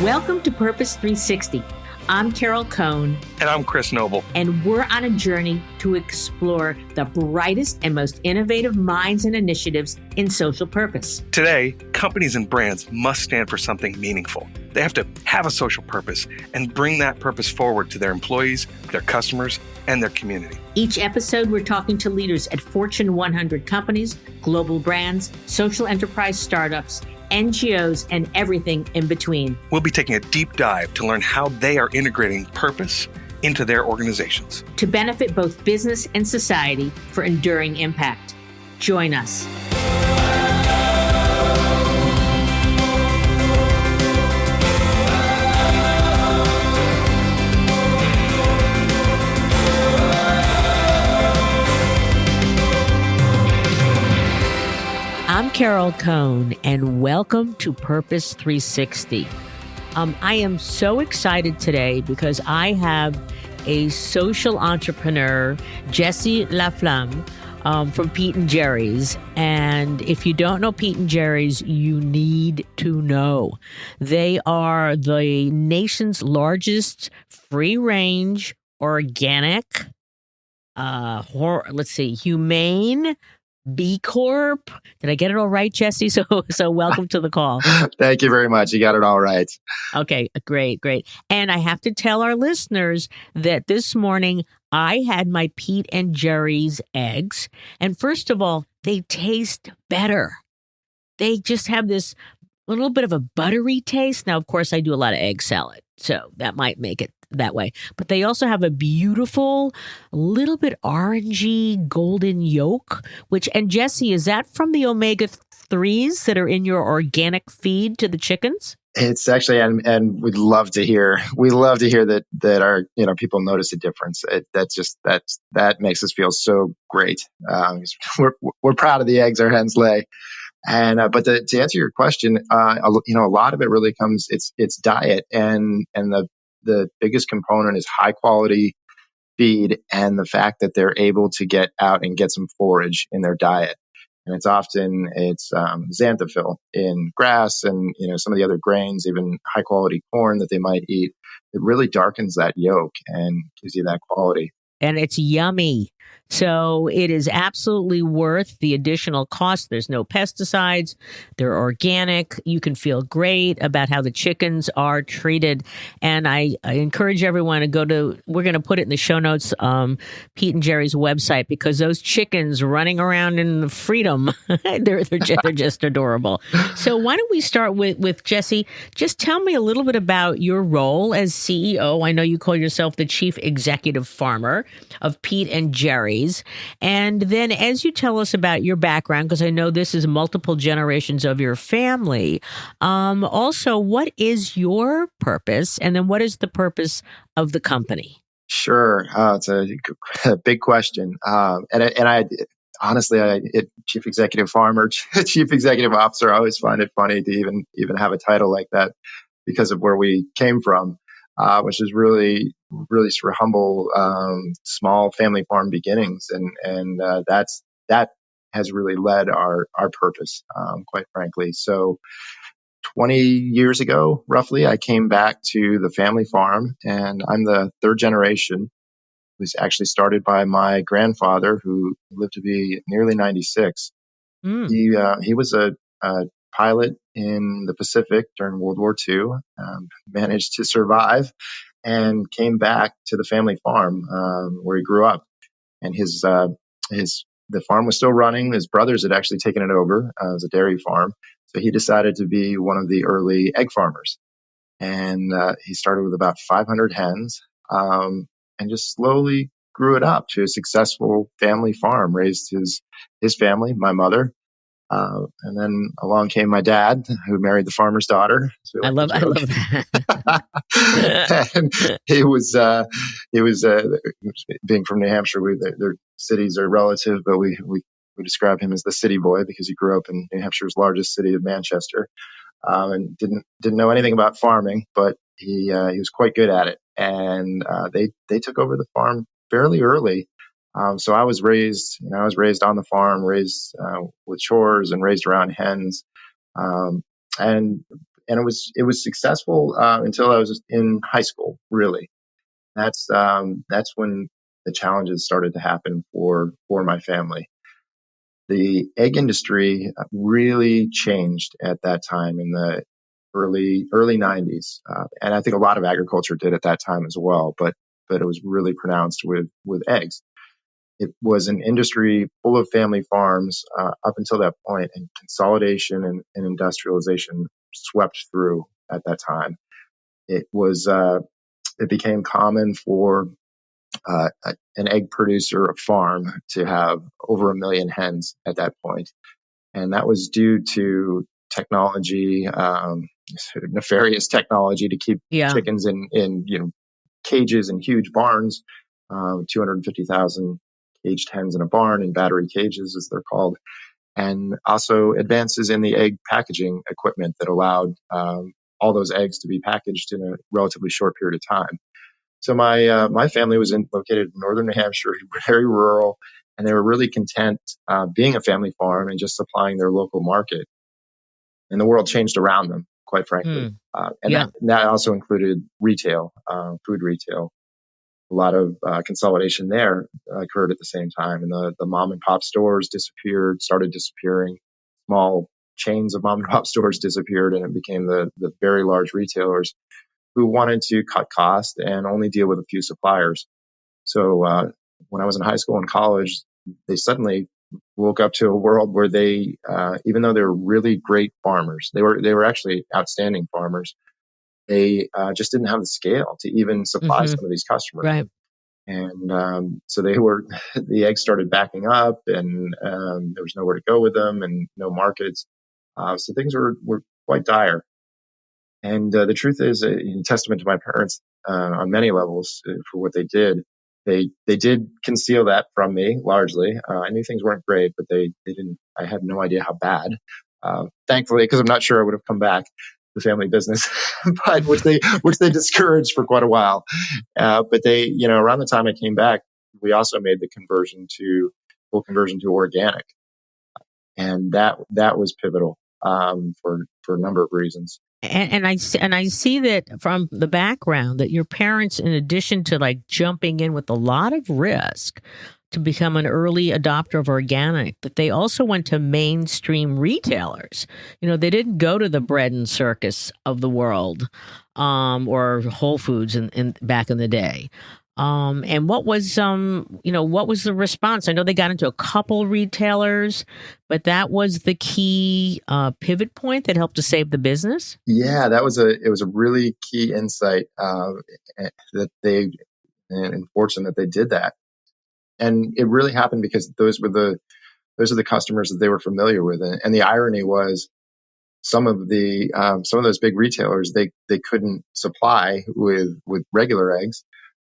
Welcome to Purpose 360. I'm Carol Cohn. And I'm Chris Noble. And we're on a journey to explore the brightest and most innovative minds and initiatives in social purpose. Today, companies and brands must stand for something meaningful. They have to have a social purpose and bring that purpose forward to their employees, their customers, and their community. Each episode, we're talking to leaders at Fortune 100 companies, global brands, social enterprise startups, NGOs, and everything in between. We'll be taking a deep dive to learn how they are integrating purpose into their organizations to benefit both business and society for enduring impact. Join us. I'm Carol Cohn, and welcome to Purpose 360. I am so excited today because I have a social entrepreneur, Jesse Laflamme, from Pete and Gerry's. And if you don't know Pete and Gerry's, you need to know. They are the nation's largest free-range, organic, Humane, B Corp. Did I get it all right, Jesse? So welcome to the call. Thank you very much. You got it all right. Okay, great. And I have to tell our listeners that this morning I had my Pete and Gerry's eggs. And first of all, they taste better. They just have this little bit of a buttery taste. Now, of course, I do a lot of egg salad, so that might make it that way. But they also have a beautiful, little bit orangey golden yolk, and Jesse, is that from the omega-3s that are in your organic feed to the chickens? It's actually, and we love to hear that our, people notice a difference. That makes us feel so great. We're proud of the eggs our hens lay. And, but to answer your question, a lot of it really comes, it's diet, and the biggest component is high quality feed and the fact that they're able to get out and get some forage in their diet. And it's xanthophyll in grass and, some of the other grains, even high quality corn that they might eat. It really darkens that yolk and gives you that quality. And it's yummy. So it is absolutely worth the additional cost. There's no pesticides. They're organic. You can feel great about how the chickens are treated. And I encourage everyone to we're going to put it in the show notes, Pete and Gerry's website, because those chickens running around in freedom, they're just adorable. So why don't we start with Jesse? Just tell me a little bit about your role as CEO. I know you call yourself the Chief Executive Farmer of Pete and Gerry. And then as you tell us about your background, because I know this is multiple generations of your family, also, what is your purpose? And then what is the purpose of the company? Sure. It's a big question. And I honestly, Chief Executive Farmer, Chief Executive Officer, I always find it funny to even have a title like that because of where we came from. Which is really sort of humble, small family farm beginnings, and that has really led our purpose, quite frankly. So, 20 years ago, roughly, I came back to the family farm, and I'm the third generation. It was actually started by my grandfather, who lived to be nearly 96. He was a pilot in the Pacific during World War II, managed to survive, and came back to the family farm where he grew up. And the farm was still running. His brothers had actually taken it over as a dairy farm, so he decided to be one of the early egg farmers. And he started with about 500 hens, and just slowly grew it up to a successful family farm. Raised his family, my mother. And then along came my dad, who married the farmer's daughter. I love that. And he was being from New Hampshire. Their cities are relative, but we describe him as the city boy because he grew up in New Hampshire's largest city of Manchester, and didn't know anything about farming, but he was quite good at it. And they took over the farm fairly early. So I was raised on the farm, raised with chores and raised around hens. And and it was successful until I was in high school. Really, that's when the challenges started to happen for my family. The egg industry really changed at that time in the early 90s, and I think a lot of agriculture did at that time as well. But it was really pronounced with eggs. It was an industry full of family farms up until that point, and consolidation and industrialization swept through at that time. It was it became common for an egg producer, a farm, to have over 1 million hens at that point, and that was due to technology, nefarious technology to keep Yeah. chickens in cages and huge barns, 250,000 caged hens in a barn, and battery cages, as they're called, and also advances in the egg packaging equipment that allowed all those eggs to be packaged in a relatively short period of time. So my family was located in northern New Hampshire, very rural, and they were really content being a family farm and just supplying their local market. And the world changed around them, quite frankly. And Yeah. that also included retail, food retail. A lot of consolidation there occurred at the same time, and the mom and pop stores started disappearing. Small chains of mom and pop stores disappeared, and it became the very large retailers who wanted to cut costs and only deal with a few suppliers. So when I was in high school and college, they suddenly woke up to a world where they, even though they were really great farmers, they were actually outstanding farmers. They just didn't have the scale to even supply Hmm. some of these customers. Right. And so the eggs started backing up, and there was nowhere to go with them and no markets. So things were quite dire. And the truth is, in testament to my parents on many levels for what they did, they did conceal that from me largely. I knew things weren't great, but they didn't. I had no idea how bad. Thankfully, because I'm not sure I would have come back to the family business, but which they discouraged for quite a while. But they, around the time I came back, we also made the full conversion to organic, and that was pivotal for a number of reasons. And I see that from the background that your parents, in addition to like jumping in with a lot of risk to become an early adopter of organic, that they also went to mainstream retailers. They didn't go to the bread and circus of the world, or Whole Foods in back in the day. And what was the response? I know they got into a couple retailers, but that was the key pivot point that helped to save the business. Yeah, it was a really key insight that and fortunate that they did that. And it really happened because those are the customers that they were familiar with. And the irony was some of those big retailers, they couldn't supply with regular eggs,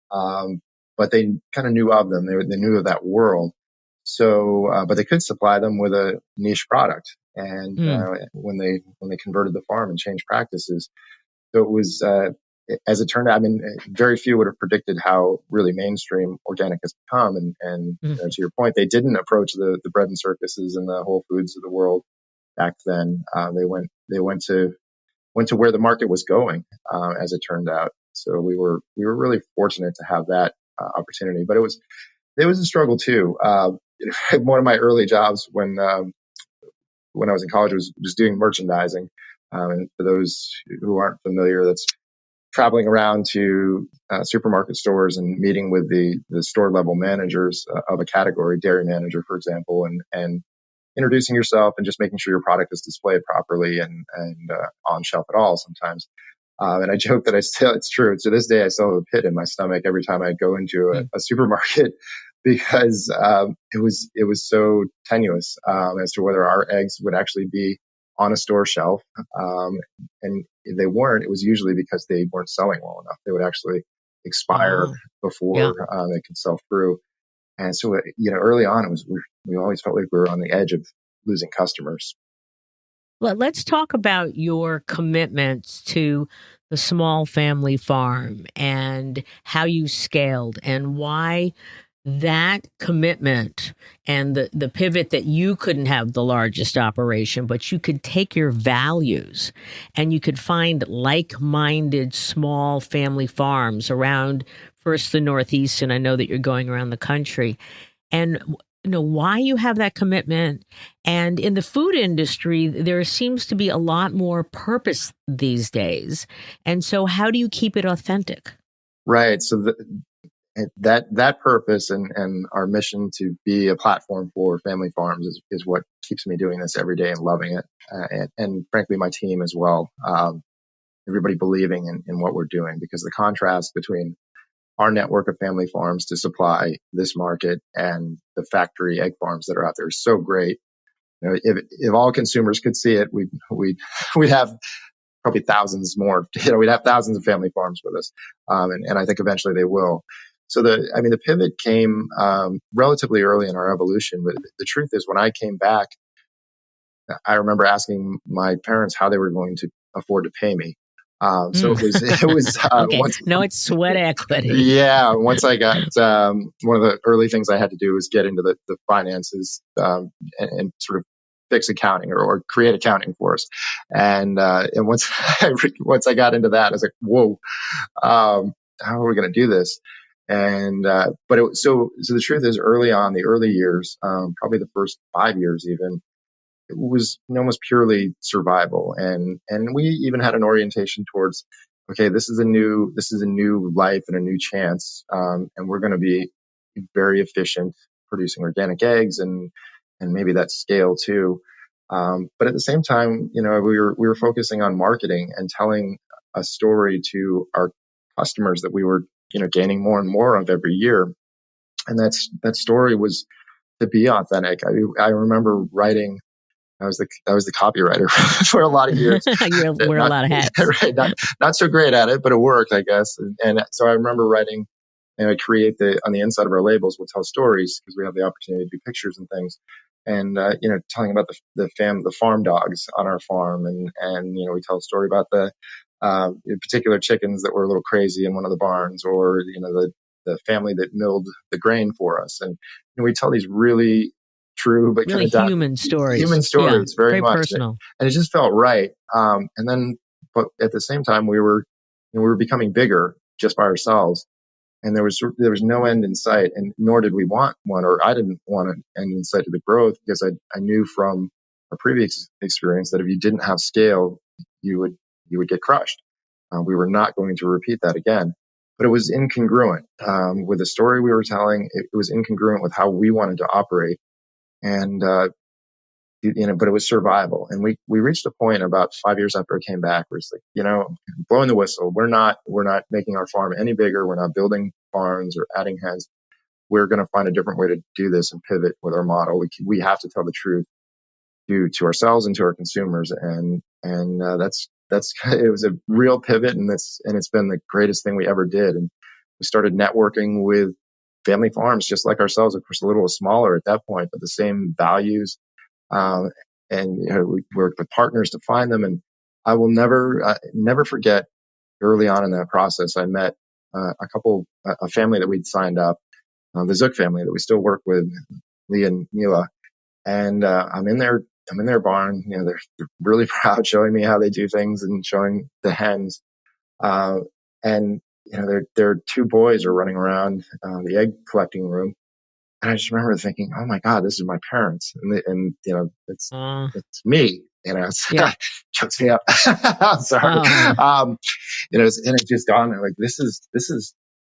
but they kind of knew of them. They knew of that world. So, but they could supply them with a niche product. And when they converted the farm and changed practices, so it was, as it turned out, I mean, very few would have predicted how really mainstream organic has become. And to your point, they didn't approach the bread and circuses and the Whole Foods of the world back then. They went to where the market was going, as it turned out. So we were really fortunate to have that opportunity. But it was a struggle too. One of my early jobs when I was in college was doing merchandising. And for those who aren't familiar, that's traveling around to supermarket stores and meeting with the store level managers of a category, dairy manager, for example, and introducing yourself and just making sure your product is displayed properly and on shelf at all sometimes. And I joke that it's true. To this day, I still have a pit in my stomach every time I go into a supermarket because it was so tenuous as to whether our eggs would actually be on a store shelf. And if they weren't, it was usually because they weren't selling well enough. They would actually expire before they could sell through. And so, early on, we always felt like we were on the edge of losing customers. Well, let's talk about your commitments to the small family farm and how you scaled and why that commitment and the pivot that you couldn't have the largest operation, but you could take your values and you could find like-minded small family farms around first the Northeast, and I know that you're going around the country. And why you have that commitment. And in the food industry, there seems to be a lot more purpose these days. And so how do you keep it authentic? Right. So that purpose and our mission to be a platform for family farms is what keeps me doing this every day and loving it. And frankly, my team as well. Everybody believing in what we're doing, because the contrast between our network of family farms to supply this market and the factory egg farms that are out there is so great. If all consumers could see it, we'd have probably thousands more. We'd have thousands of family farms with us, and I think eventually they will. So the pivot came relatively early in our evolution. But the truth is, when I came back, I remember asking my parents how they were going to afford to pay me. So it was okay. No, it's sweat equity. Yeah. Once I got, one of the early things I had to do was get into the finances, and sort of fix accounting or create accounting for us. And once I got into that, I was like, whoa, how are we going to do this? And, so the truth is, early on, the early years, probably the first 5 years even, it was almost purely survival. And we even had an orientation towards, okay, this is a new life and a new chance. And we're going to be very efficient producing organic eggs and maybe that scale too. But at the same time, we were focusing on marketing and telling a story to our customers that we were, gaining more and more of every year. And that story was to be authentic. I remember writing. I was the copywriter for a lot of years. You wear a lot of hats. Right, not so great at it, but it worked, I guess. And so I remember writing, I create on the inside of our labels, we'll tell stories because we have the opportunity to do pictures and things. And, telling about the farm dogs on our farm. And we tell a story about the particular chickens that were a little crazy in one of the barns, or, the family that milled the grain for us. And we tell these really true, but really kind of human stories. Human stories, yeah, very much personal, and it just felt right. And then, but at the same time, we were becoming bigger just by ourselves, and there was no end in sight, and nor did we want one, or I didn't want an end in sight to the growth, because I knew from a previous experience that if you didn't have scale, you would get crushed. We were not going to repeat that again. But it was incongruent with the story we were telling. It was incongruent with how we wanted to operate. And, but it was survival. And we reached a point about 5 years after I came back where it's like, blowing the whistle. We're not making our farm any bigger. We're not building farms or adding hens. We're going to find a different way to do this and pivot with our model. We have to tell the truth to ourselves and to our consumers. And that's it was a real pivot, and it's been the greatest thing we ever did. And we started networking with family farms just like ourselves, of course, a little smaller at that point, but the same values. And we worked with partners to find them. And I will never forget, early on in that process, I met a family that we'd signed up, the Zook family that we still work with, Lee and Mila. And I'm in their barn. They're really proud, showing me how they do things and showing the hens. And their two boys are running around the egg collecting room. And I just remember thinking, "Oh my God, this is my parents," and it's me. Yeah. Chokes me up. I'm sorry. And it just dawned on me, like, this is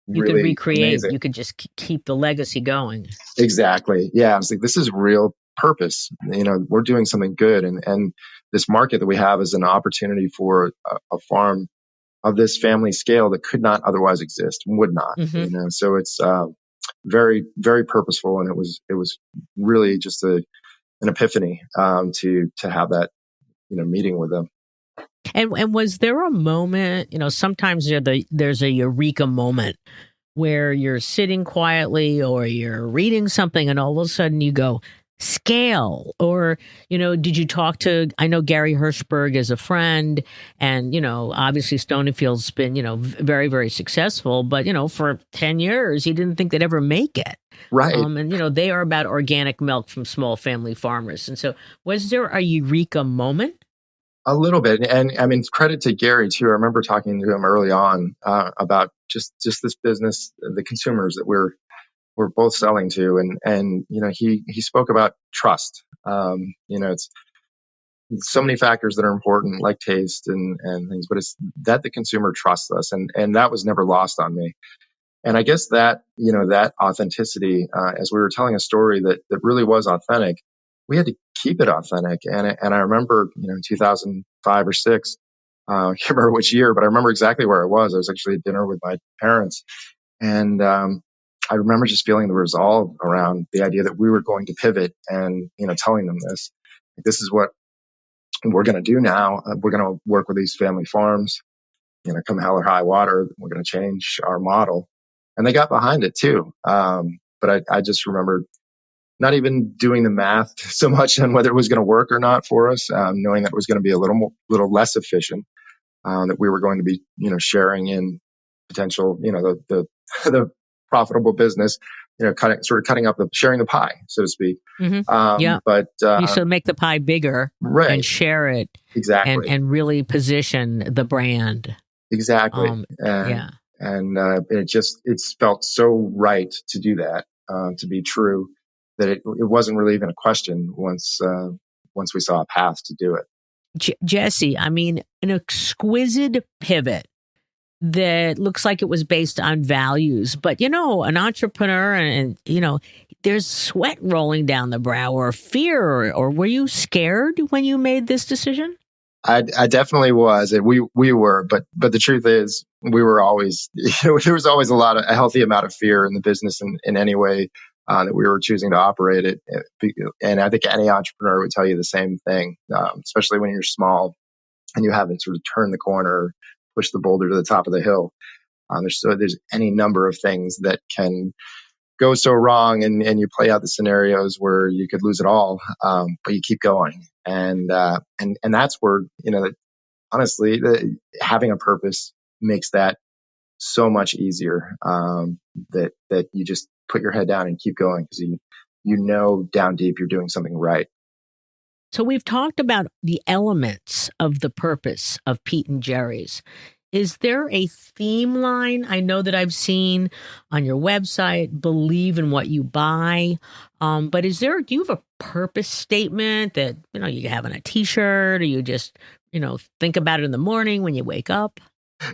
you really could recreate. amazing. You could just keep the legacy going. Exactly. Yeah. I was like, this is real purpose. We're doing something good, and this market that we have is an opportunity for a farm of this family scale that could not otherwise exist, would not. Mm-hmm. So it's very, very purposeful, and it was really just an epiphany to have that meeting with them. And was there a moment? Sometimes there's a eureka moment where you're sitting quietly or you're reading something, and all of a sudden you go, scale? Or, did you talk to, I know Gary Hirschberg is a friend, and, obviously Stonyfield's been, very, very successful, but, for 10 years, he didn't think they'd ever make it. Right. And, they are about organic milk from small family farmers. And so was there a eureka moment? A little bit. And I mean, credit to Gary too. I remember talking to him early on about just this business, the consumers that we're both selling to. And he spoke about trust. It's so many factors that are important, like taste and things, but it's that the consumer trusts us. And that was never lost on me. And I guess that, that authenticity, as we were telling a story that really was authentic, we had to keep it authentic. And I remember, in 2005 or six, I can't remember which year, but I remember exactly where I was. I was actually at dinner with my parents. And I remember just feeling the resolve around the idea that we were going to pivot and, telling them this is what we're going to do now. We're going to work with these family farms, come hell or high water, we're going to change our model. And they got behind it too. But I just remember not even doing the math so much on whether it was going to work or not for us, knowing that it was going to be a little less efficient, that we were going to be, sharing in potential, the profitable business, cutting up sharing the pie, so to speak. Mm-hmm. Yeah. But you should make the pie bigger, right, and share it exactly, and really position the brand. Exactly. Yeah. And it's felt so right to do that, to be true, that it wasn't really even a question once we saw a path to do it. Jesse, I mean, an exquisite pivot that looks like it was based on values, but an entrepreneur, and there's sweat rolling down the brow, or fear, or were you scared when you made this decision? I definitely was, and we were, but the truth is, we were always, there was always a healthy amount of fear in the business in any way that we were choosing to operate it. And I think any entrepreneur would tell you the same thing, especially when you're small and you haven't sort of turned the corner, pushed the boulder to the top of the hill. There's any number of things that can go so wrong, and you play out the scenarios where you could lose it all, but you keep going. And that's where, honestly, having a purpose makes that so much easier, that you just put your head down and keep going, because down deep you're doing something right. So we've talked about the elements of the purpose of Pete and Gerry's. Is there a theme line? I know that I've seen on your website, believe in what you buy. But do you have a purpose statement that, you have on a t-shirt, or you just, think about it in the morning when you wake up?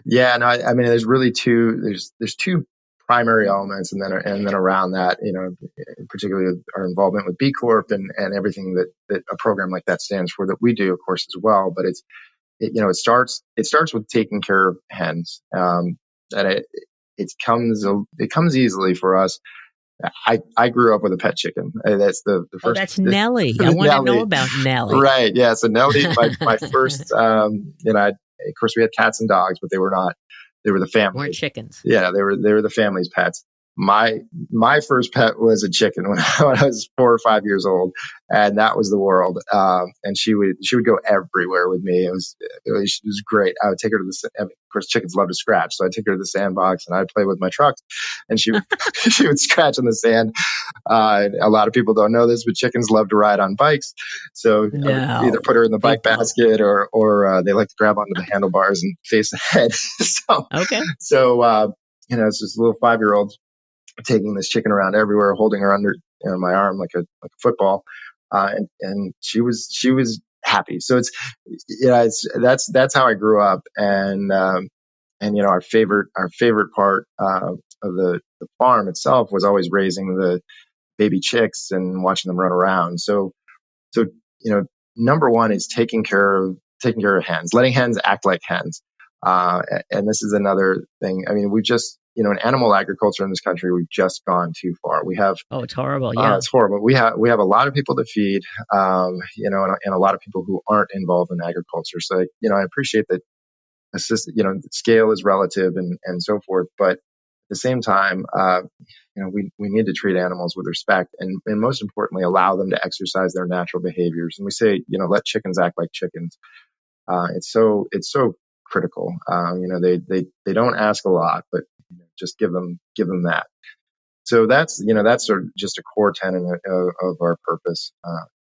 Yeah, no, I mean, there's really there's two primary elements, and then around that, particularly our involvement with B Corp and everything that a program like that stands for, that we do, of course, as well. But it starts with taking care of hens. And it comes easily for us. I grew up with a pet chicken. That's the first. Oh, that's Nellie. I want to know about Nellie. Right. Yeah. So Nellie, my first. Of course, we had cats and dogs, but they were not. They were the family. Weren't chickens. Yeah, they were the family's pets. My first pet was a chicken when I was 4 or 5 years old, and that was the world. And she would go everywhere with me. It was great. I would take her to of course, chickens love to scratch, so I'd take her to the sandbox and I'd play with my trucks, and she would she would scratch in the sand. A lot of people don't know this, but chickens love to ride on bikes, so either put her in the bike basket, or they like to grab onto the handlebars and face ahead. So it's this little 5-year-old taking this chicken around everywhere, holding her under my arm like a football, and she was happy. So that's how I grew up, and our favorite part of the farm itself was always raising the baby chicks and watching them run around. So number one is taking care of hens, letting hens act like hens. And this is another thing. I mean, we've just, in animal agriculture in this country, we've just gone too far. We have, it's horrible. Yeah, it's horrible. We have a lot of people to feed, and a lot of people who aren't involved in agriculture. So, I appreciate that scale is relative and so forth, but the same time, we need to treat animals with respect and most importantly, allow them to exercise their natural behaviors. And we say, let chickens act like chickens. It's so critical. They don't ask a lot, but just give them that. So that's sort of just a core tenet of our purpose.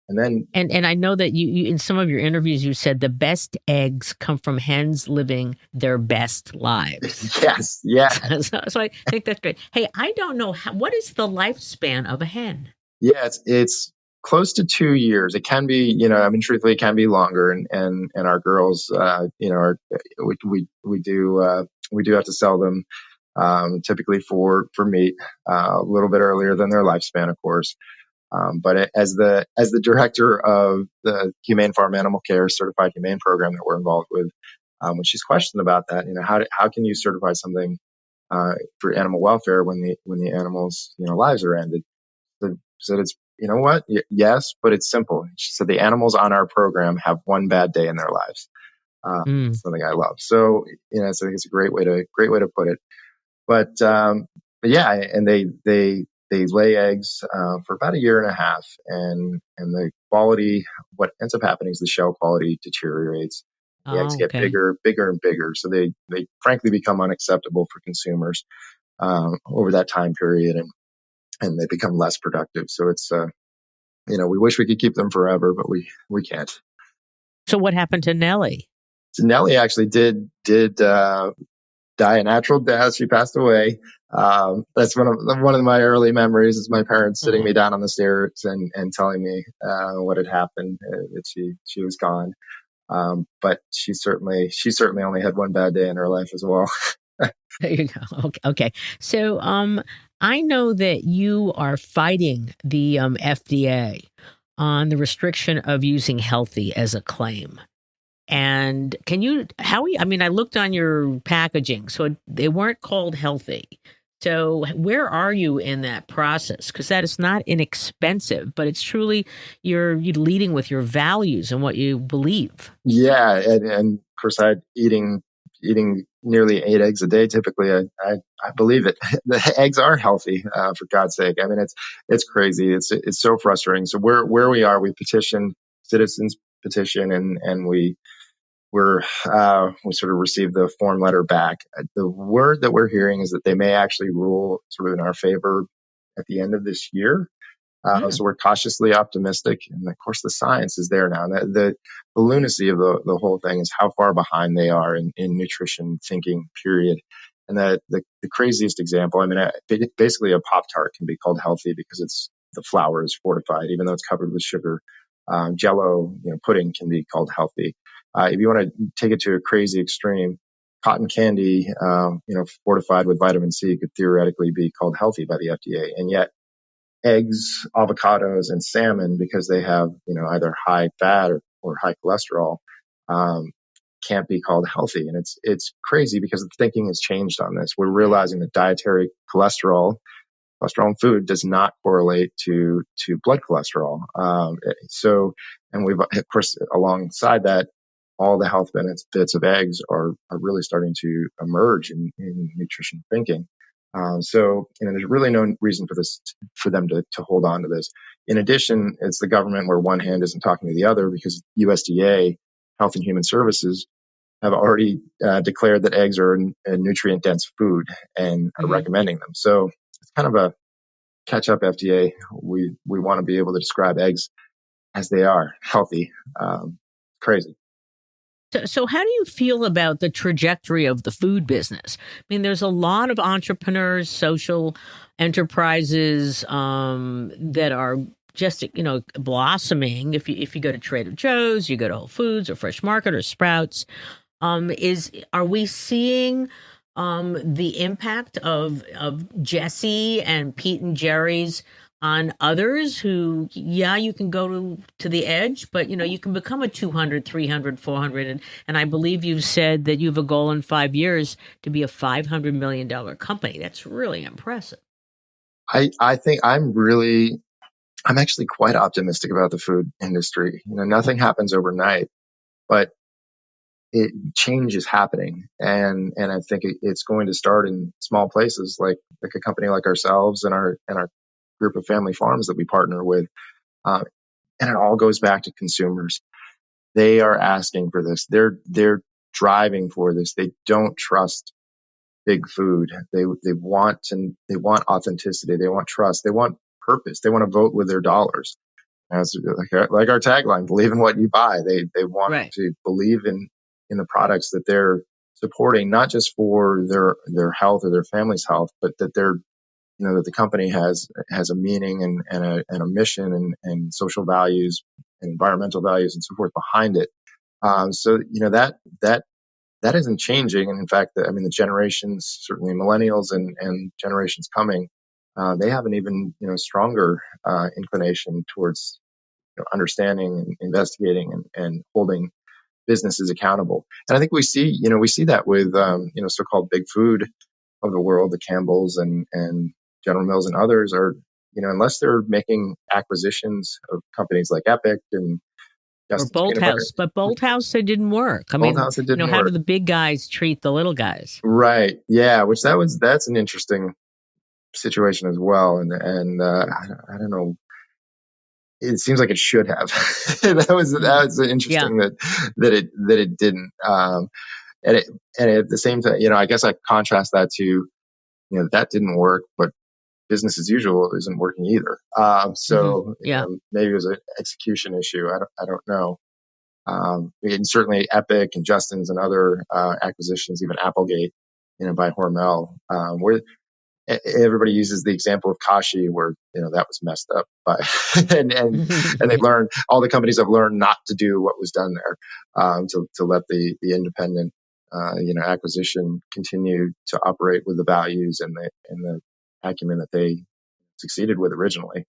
And then, And I know that you in some of your interviews you said the best eggs come from hens living their best lives. yes, yeah, So I think that's great. Hey, I don't know what is the lifespan of a hen? yeah, it's close to 2 years. It can be, truthfully, it can be longer. And our girls, are we do have to sell them typically for meat a little bit earlier than their lifespan, of course. But as the director of the Humane Farm Animal Care Certified Humane Program that we're involved with, when she's questioned about that, how can you certify something for animal welfare when the animals lives are ended? So she said it's what yes, but it's simple. She said the animals on our program have one bad day in their lives. Mm. Something I love. So so I think it's a great way to put it. But yeah, and they lay eggs for about a year and a half, and the quality, what ends up happening is the shell quality deteriorates. The eggs Oh, get okay. bigger and bigger, so they frankly become unacceptable for consumers over that time period, and they become less productive. So it's we wish we could keep them forever, but we can't. So what happened to Nellie? So Nellie actually did die a natural death. She passed away. That's one of my early memories is my parents sitting me Oh, down on the stairs and telling me what had happened, that she was gone. But she certainly only had one bad day in her life as well. there you go. Okay. Okay. So I know that you are fighting the FDA on the restriction of using healthy as a claim. And I mean, I looked on your packaging, so they weren't called healthy. So where are you in that process? Because that is not inexpensive, but it's truly you're leading with your values and what you believe. Yeah, and of course, eating nearly 8 eggs a day. Typically, I believe it. The eggs are healthy, for God's sake. I mean, it's crazy. It's so frustrating. So where we are, we petitioned citizens petition, and we sort of received the form letter back. The word that we're hearing is that they may actually rule sort of in our favor at the end of this year. Mm. So we're cautiously optimistic, and of course the science is there now. The lunacy of the whole thing is how far behind they are in nutrition thinking. Period. And the craziest example, I mean, basically a Pop Tart can be called healthy because the flour is fortified, even though it's covered with sugar. Jello, pudding can be called healthy. If you want to take it to a crazy extreme, cotton candy, fortified with vitamin C could theoretically be called healthy by the FDA, and yet eggs, avocados, and salmon, because they have either high fat or high cholesterol, um, can't be called healthy. And it's crazy because the thinking has changed on this. We're realizing that dietary cholesterol in food does not correlate to blood cholesterol. And we've, of course, alongside that, all the health benefits of eggs are really starting to emerge in nutrition thinking. There's really no reason for them to hold on to this. In addition, it's the government where one hand isn't talking to the other, because USDA, Health and Human Services, have already declared that eggs are a nutrient dense food and are Hmm. recommending them. So it's kind of a catch up, FDA. We want to be able to describe eggs as they are, healthy. Crazy. So how do you feel about the trajectory of the food business? I mean, there's a lot of entrepreneurs, social enterprises that are just blossoming. If you go to Trader Joe's, you go to Whole Foods or Fresh Market or Sprouts, are we seeing the impact of Jesse and Pete and Gerry's on others who, yeah, you can go to the edge, but you can become a 200, 300, 400. And I believe you've said that you have a goal in 5 years to be a $500 million company. That's really impressive. I think I'm actually quite optimistic about the food industry. Nothing happens overnight, but change is happening, and I think it's going to start in small places like a company like ourselves and our group of family farms that we partner with, and it all goes back to consumers. They are asking for this. They're driving for this. They don't trust big food. They want authenticity. They want trust. They want purpose. They want to vote with their dollars. As like our tagline, believe in what you buy. They want Right. to believe in the products that they're supporting, not just for their health or their family's health, but that they're that the company has a meaning and a mission and social values and environmental values and so forth behind it. So that isn't changing. And in fact, the generations, certainly millennials and generations coming, they have an even stronger inclination towards understanding and investigating and holding businesses accountable. And I think we see that with so-called big food of the world, the Campbells and General Mills and others are unless they're making acquisitions of companies like Epic and Or Justin's Bolt Peanut Butter. House, but Bolt House, it didn't work. I Old mean, House, it didn't how do work. the big guys treat the little guys? Right. Yeah. That's an interesting situation as well. And I don't know. It seems like it should have. that was Yeah. interesting that it didn't. And at the same time, I guess I contrast that to that didn't work, but business as usual isn't working either. So Yeah. maybe it was an execution issue. I don't know. And certainly Epic and Justin's and other acquisitions, even Applegate, by Hormel, where everybody uses the example of Kashi, where that was messed up by, and they've learned, all the companies have learned not to do what was done there, to let the independent acquisition continue to operate with the values and the acumen that they succeeded with originally.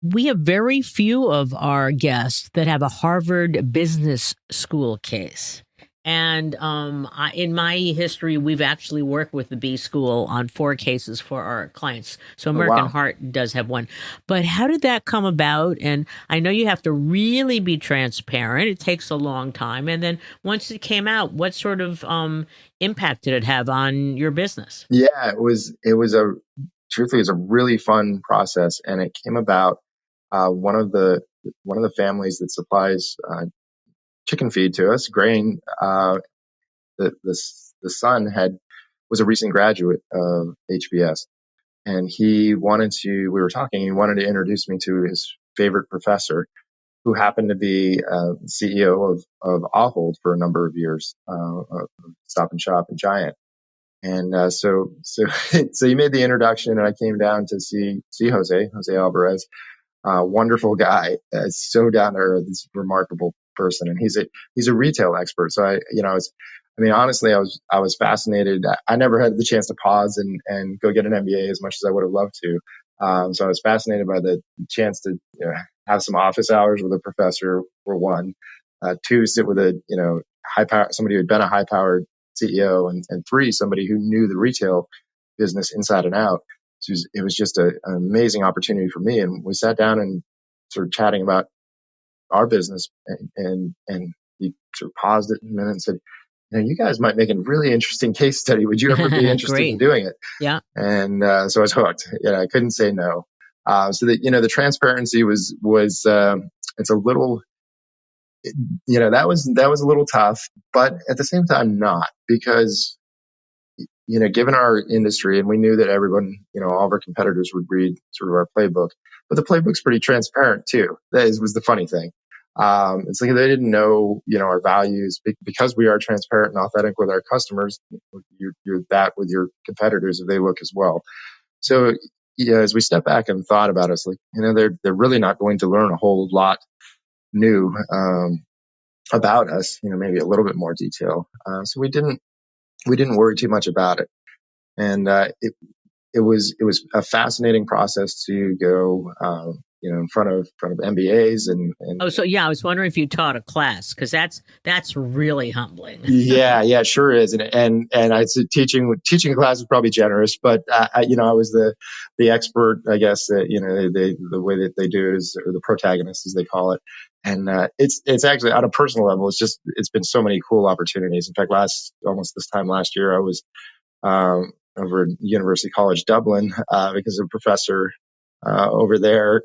We have very few of our guests that have a Harvard Business School case. And in my history, we've actually worked with the B School on 4 cases for our clients. So American Wow. Heart does have one. But how did that come about? And I know you have to really be transparent. It takes a long time. And then once it came out, what sort of impact did it have on your business? Yeah, truthfully, it's a really fun process, and it came about. One of the families that supplies chicken feed to us, grain. The son was a recent graduate of HBS, and he wanted to. We were talking. He wanted to introduce me to his favorite professor, who happened to be CEO of Ahold for a number of years, Stop and Shop and Giant. And so he made the introduction, and I came down to see Jose Alvarez. Wonderful guy, so down to earth, this remarkable person, and he's a retail expert. So honestly, I was fascinated. I never had the chance to pause and go get an MBA as much as I would have loved to. So I was fascinated by the chance to have some office hours with a professor, for one, 2, sit with a somebody who had been a high powered CEO, and 3, somebody who knew the retail business inside and out. So it was just an amazing opportunity for me. And we sat down and sort of chatting about our business, and he sort of paused it a minute and said, you guys might make a really interesting case study. Would you ever be interested in Great. doing it? Yeah. And so I was hooked. I couldn't say no. So that the transparency was it's a little, that was a little tough, but at the same time not, because given our industry, and we knew that everyone, all of our competitors would read sort of our playbook, but the playbook's pretty transparent too. Was the funny thing. It's like they didn't know, our values, because we are transparent and authentic with our customers. You're that with your competitors if they look as well. So, as we step back and thought about it, it's like, they're really not going to learn a whole lot new about us. Maybe a little bit more detail. So we didn't worry too much about it. And it was a fascinating process to go in front of MBAs and Oh, so yeah, I was wondering if you taught a class, because that's really humbling. yeah, it sure is. And I'd say teaching a class is probably generous, but I was the expert, I guess, the way that they do it is, or the protagonist as they call it. And it's actually on a personal level, it's been so many cool opportunities. In fact, almost this time last year, I was over at University College Dublin because a professor over there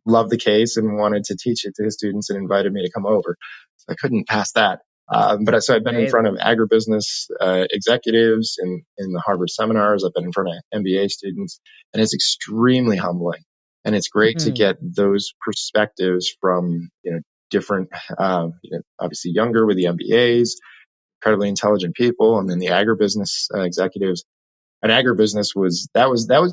loved the case and wanted to teach it to his students and invited me to come over. So I couldn't pass that. So I've been in Right. front of agribusiness executives in the Harvard seminars. I've been in front of MBA students, and it's extremely humbling. And it's great to get those perspectives from different, obviously younger with the MBAs, incredibly intelligent people, and then the agribusiness executives. And agribusiness was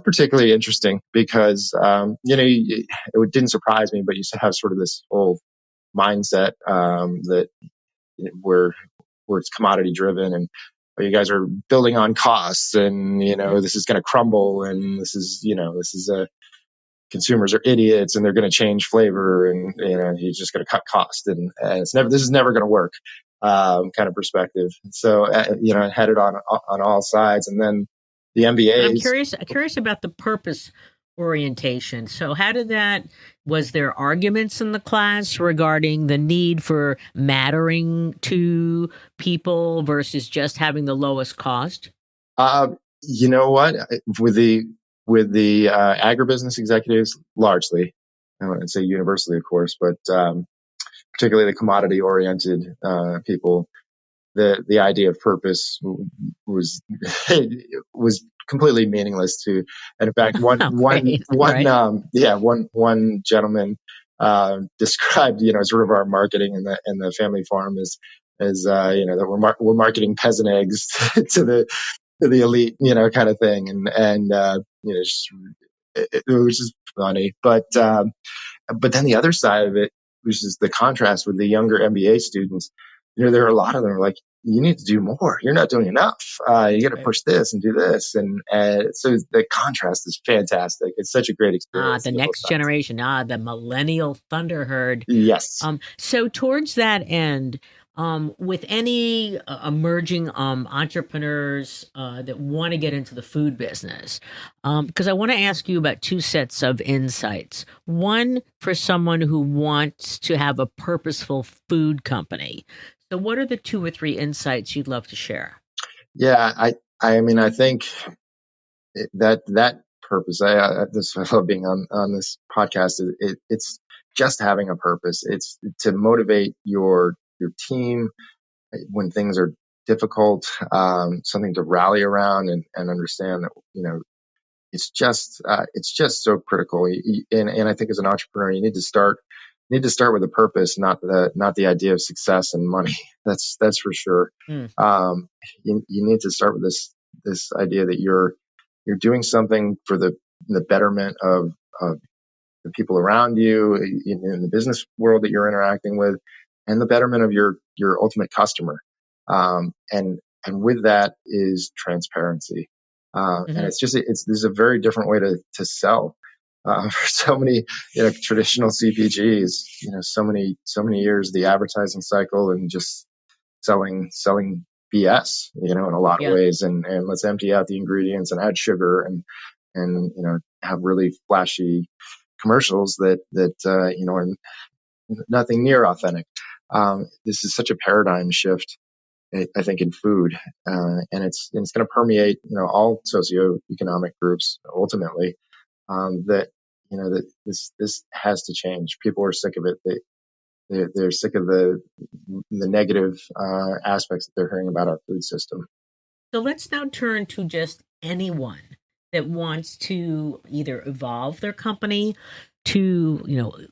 particularly interesting because it didn't surprise me, but you have sort of this whole mindset that where it's commodity driven, and you guys are building on costs, and this is going to crumble, and consumers are idiots, and they're going to change flavor, and you're just going to cut cost, and this is never going to work, kind of perspective. So I had it on all sides, and then the But I'm MBAs. curious about the purpose orientation. So was there arguments in the class regarding the need for mattering to people versus just having the lowest cost? You know what? With the agribusiness executives, largely, I wouldn't say universally, of course, but particularly the commodity oriented people, the idea of purpose was was completely meaningless to. And in fact, Oh, great. Right. one gentleman described sort of our marketing in the family farm as that we're marketing peasant eggs to the elite, kind of thing, and it was just funny. But then the other side of it, which is the contrast with the younger MBA students, there are a lot of them who are like, you need to do more. You're not doing enough. You got to push this and do this. And so the contrast is fantastic. It's such a great experience The to both next sides. generation, the millennial thunder herd. Yes. So towards that end, with any emerging entrepreneurs that want to get into the food business, because I want to ask you about two sets of insights. One for someone who wants to have a purposeful food company. So, what are the two or three insights you'd love to share? Yeah. I mean, I think that purpose, I love being on this podcast. It's just having a purpose. It's to motivate your team when things are difficult, something to rally around and understand that, it's just so critical. And I think as an entrepreneur, you need to start with a purpose, not the idea of success and money. That's for sure. Mm. You need to start with this idea that you're doing something for the betterment of the people around you in the business world that you're interacting with, and the betterment of your ultimate customer. And with that is transparency. And Hmm. this is a very different way to sell. For so many, traditional CPGs, so many years, the advertising cycle and just selling BS, in a lot of Yeah. ways. And let's empty out the ingredients and add sugar and have really flashy commercials that are nothing near authentic. This is such a paradigm shift, I think, in food, and it's going to permeate all socioeconomic groups ultimately. That this has to change. People are sick of it. They're sick of the negative aspects that they're hearing about our food system. So let's now turn to just anyone that wants to either evolve their company to,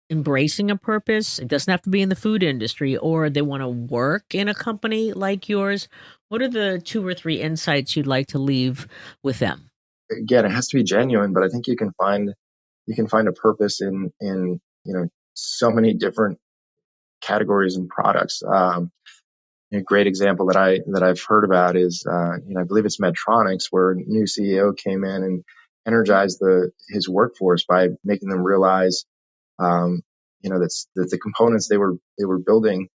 embracing a purpose. It doesn't have to be in the food industry, or they want to work in a company like yours. What are the two or three insights you'd like to leave with them? Again, it has to be genuine, but I think you can find a purpose in so many different categories and products. A great example that I've heard about is I believe it's Medtronics, where a new CEO came in energize his workforce by making them realize, that the components they were building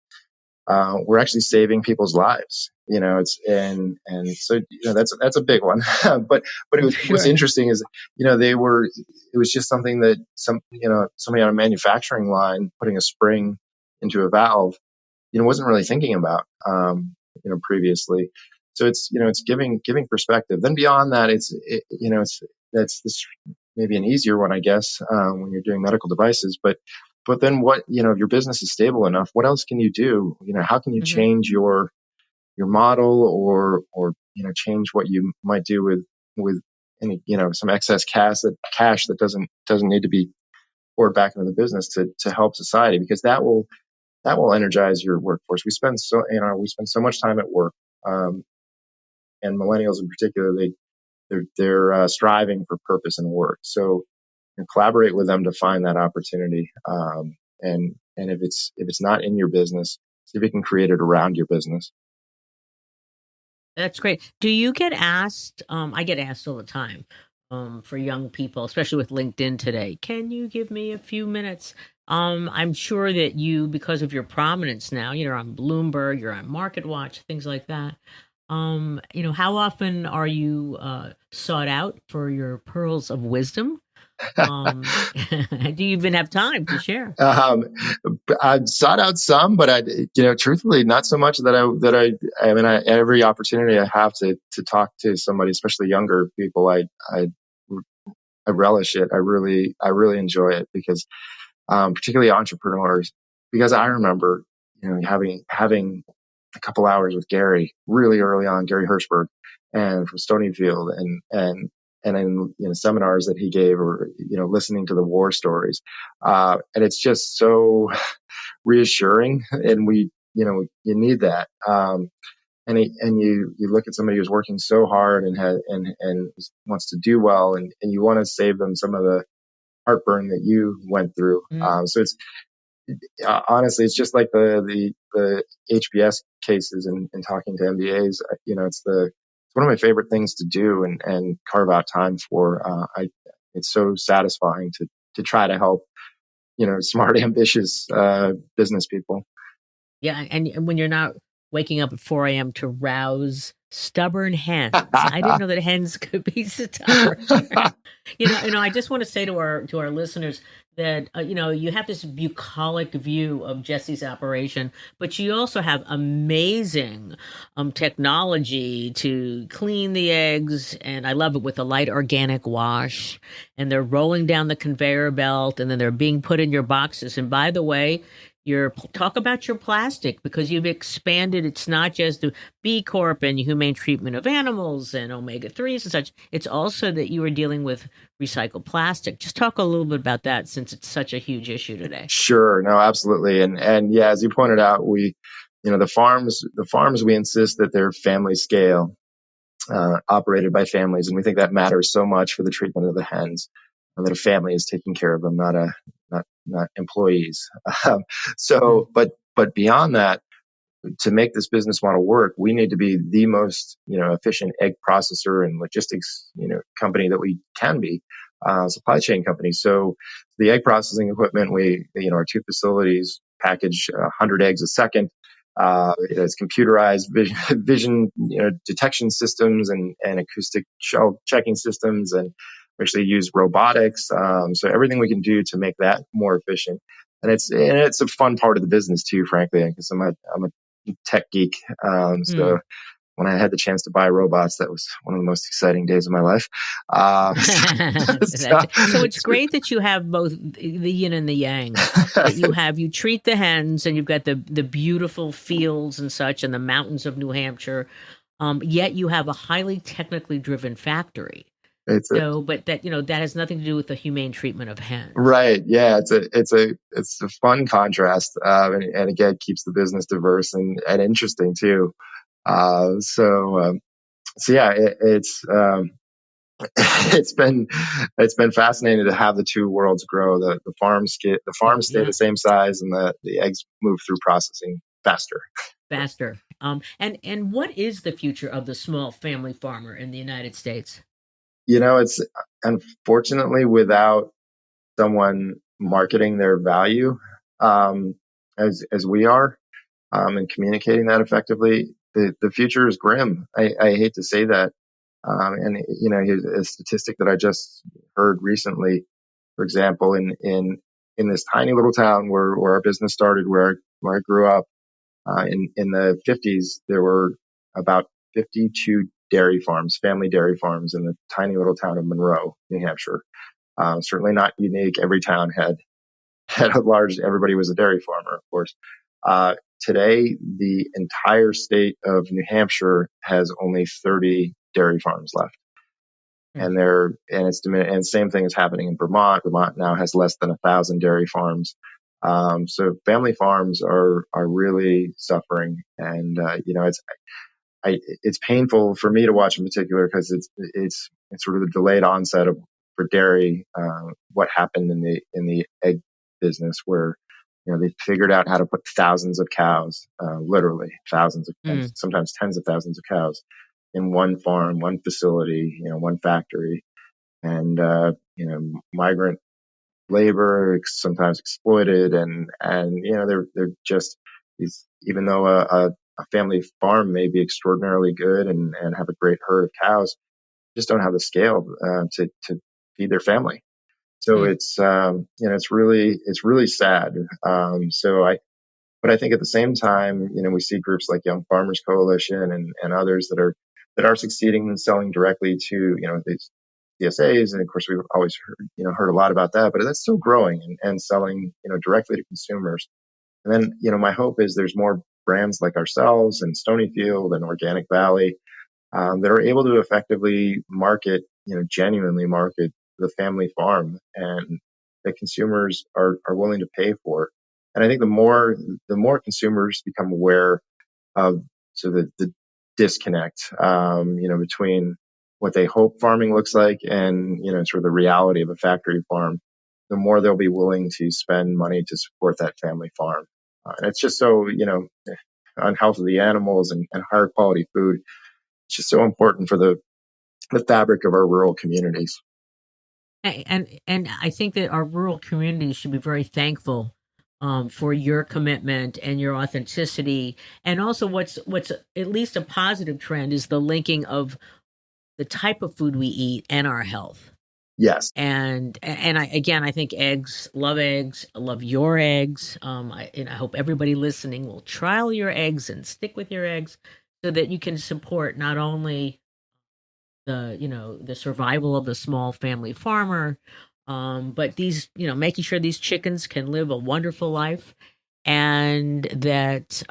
were actually saving people's lives. And so that's a big one. but what's Sure. interesting is it was just something that somebody on a manufacturing line putting a spring into a valve wasn't really thinking about previously. So it's giving perspective. Then beyond that, that's this maybe an easier one, I guess, when you're doing medical devices. But then what, if your business is stable enough, what else can you do? How can you Hmm. change your model, or change what you might do with any, some excess cash that doesn't need to be poured back into the business to help society, because that will energize your workforce. We spend so much time at work, um, and millennials in particular, they're striving for purpose in work. So collaborate with them to find that opportunity. And if it's not in your business, see if you can create it around your business. That's great. Do you get asked? I get asked all the time, for young people, especially with LinkedIn today. Can you give me a few minutes? I'm sure that you, because of your prominence now, you're on Bloomberg, you're on Market Watch, things like that. How often are you sought out for your pearls of wisdom? Do you even have time to share? Um, I've sought out some, but truthfully, not so much I mean, every opportunity I have to talk to somebody, especially younger people, I relish it. I really enjoy it, because, particularly entrepreneurs, because I remember, having a couple hours with Gary really early on, Gary Hirschberg, and from Stonyfield, and in seminars that he gave, or listening to the war stories, and it's just so reassuring, and you need that. And you look at somebody who's working so hard and wants to do well, and you want to save them some of the heartburn that you went through. So it's honestly, it's just like the HBS cases, and talking to MBAs. It's one of my favorite things to do, and carve out time for. It's so satisfying to try to help smart, ambitious business people. Yeah, and when you're not waking up at 4 a.m. to rouse stubborn hens. I didn't know that hens could be stubborn. I just want to say to our listeners that you have this bucolic view of Jesse's operation, but you also have amazing technology to clean the eggs, and I love it, with a light organic wash, and they're rolling down the conveyor belt, and then they're being put in your boxes. And by the way, talk about your plastic, because you've expanded. It's not just the B Corp and humane treatment of animals and omega-3s and such. It's also that you are dealing with recycled plastic. Just talk a little bit about that, since it's such a huge issue today. Sure, no, absolutely, and yeah, as you pointed out, the farms, we insist that they're family scale, operated by families, and we think that matters so much for the treatment of the hens, and that a family is taking care of them, not employees. Um, Mm. but beyond that, to make this business model work, we need to be the most efficient egg processor and logistics company that we can be, supply chain company. So the egg processing equipment, our two facilities package 100 eggs a second. It has computerized vision detection systems, and acoustic shell checking systems, and we actually use robotics. So everything we can do to make that more efficient. And it's a fun part of the business too, frankly, because I'm a tech geek. So Mm. when I had the chance to buy robots, that was one of the most exciting days of my life. So, So it's great that you have both the yin and the yang. That you treat the hens, and you've got the beautiful fields and such, and the mountains of New Hampshire. Yet you have a highly technically driven factory. it's a So, but that has nothing to do with the humane treatment of hens. right, yeah. It's a fun contrast, and again keeps the business diverse and interesting too. So yeah, it's been fascinating to have the two worlds grow. The farms stay Yeah, the same size, and the eggs move through processing faster. faster. And what is the future of the small family farmer in the United States? It's unfortunately without someone marketing their value, as we are, and communicating that effectively, the future is grim. I hate to say that. And here's a statistic that I just heard recently. For example, in this tiny little town where our business started, where I grew up, in the 50s, there were about 52 dairy farms, family dairy farms, in the tiny little town of Monroe, New Hampshire. Certainly not unique. Every town had a large. Everybody was a dairy farmer, of course. Today, the entire state of New Hampshire has only 30 dairy farms left. And it's diminished. And same thing is happening in Vermont. Vermont now has less than 1,000 dairy farms. So family farms are really suffering, and it's painful for me to watch in particular, because it's sort of the delayed onset of, for dairy, what happened in the egg business, where they figured out how to put thousands of cows, literally thousands of, sometimes tens of thousands of cows, in one farm, one facility, one factory, and migrant labor, sometimes exploited, and they're just these. Even though a family farm may be extraordinarily good and have a great herd of cows, just don't have the scale to feed their family. So it's really sad. But I think at the same time, we see groups like Young Farmers Coalition and others that are succeeding in selling directly to, these CSAs. And of course, we've always heard a lot about that, but that's still growing and selling, directly to consumers. And then, my hope is there's more brands like ourselves and Stonyfield and Organic Valley, that are able to effectively market, genuinely market the family farm, and that consumers are willing to pay for it. And I think the more consumers become aware of the disconnect, between what they hope farming looks like and, sort of the reality of a factory farm, the more they'll be willing to spend money to support that family farm. And it's just so, on health of the animals and higher quality food. It's just so important for the fabric of our rural communities. And I think that our rural communities should be very thankful for your commitment and your authenticity, and also what's at least a positive trend is the linking of the type of food we eat and our health. Yes. And I think love eggs, love your eggs. And I hope everybody listening will trial your eggs and stick with your eggs, so that you can support not only the survival of the small family farmer, but these, making sure these chickens can live a wonderful life, and that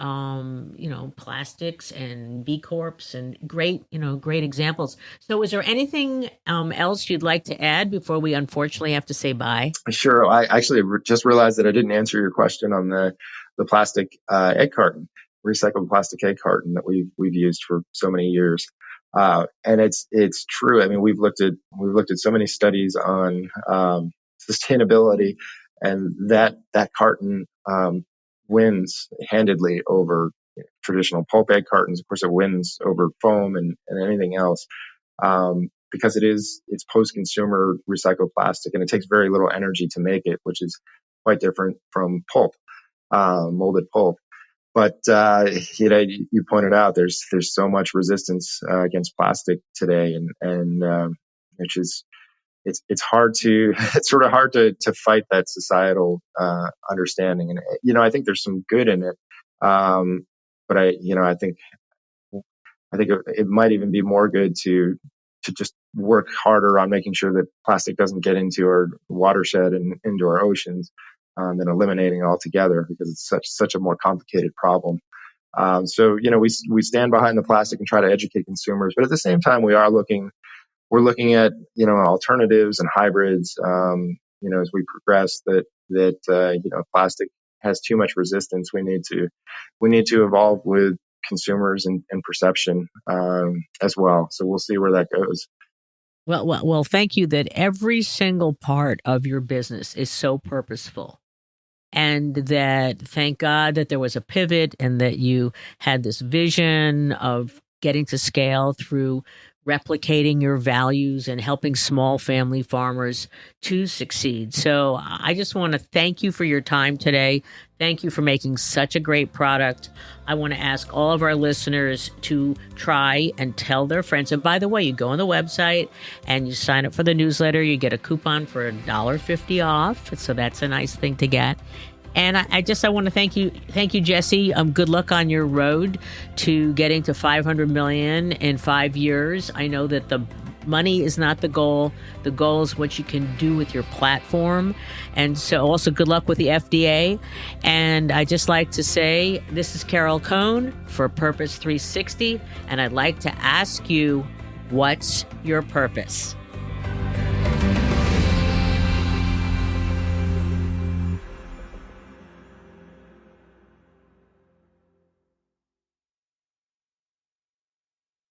plastics and B Corps and great examples. So is there anything else you'd like to add before we unfortunately have to say bye? Sure. I actually just realized that I didn't answer your question on the plastic egg carton, recycled plastic egg carton that we've used for so many years. And it's true. I mean, we've looked at so many studies on sustainability, and that carton wins handedly over traditional pulp egg cartons. Of course, it wins over foam and anything else. Because it's post-consumer recycled plastic, and it takes very little energy to make it, which is quite different from pulp, molded pulp. But you pointed out there's so much resistance against plastic today, and which is it's hard to it's sort of hard to fight that societal understanding. And I think there's some good in it, but I think it might even be more good to just work harder on making sure that plastic doesn't get into our watershed and into our oceans, than eliminating it altogether, because it's such a more complicated problem. So we stand behind the plastic and try to educate consumers, but at the same time we're looking at alternatives and hybrids, as we progress, that plastic has too much resistance. We need to evolve with consumers and perception, as well. So we'll see where that goes. Well, thank you. That every single part of your business is so purposeful, and that thank God that there was a pivot, and that you had this vision of getting to scale through replicating your values and helping small family farmers to succeed. So I just want to thank you for your time today. Thank you for making such a great product. I want to ask all of our listeners to try and tell their friends. And by the way, you go on the website and you sign up for the newsletter, you get a coupon for $1.50 off. So that's a nice thing to get. And I want to thank you, Jesse. Good luck on your road to getting to 500 million in 5 years. I know that the money is not the goal. The goal is what you can do with your platform. And so also good luck with the FDA. And I just like to say, this is Carol Cohn for Purpose 360. And I'd like to ask you, what's your purpose?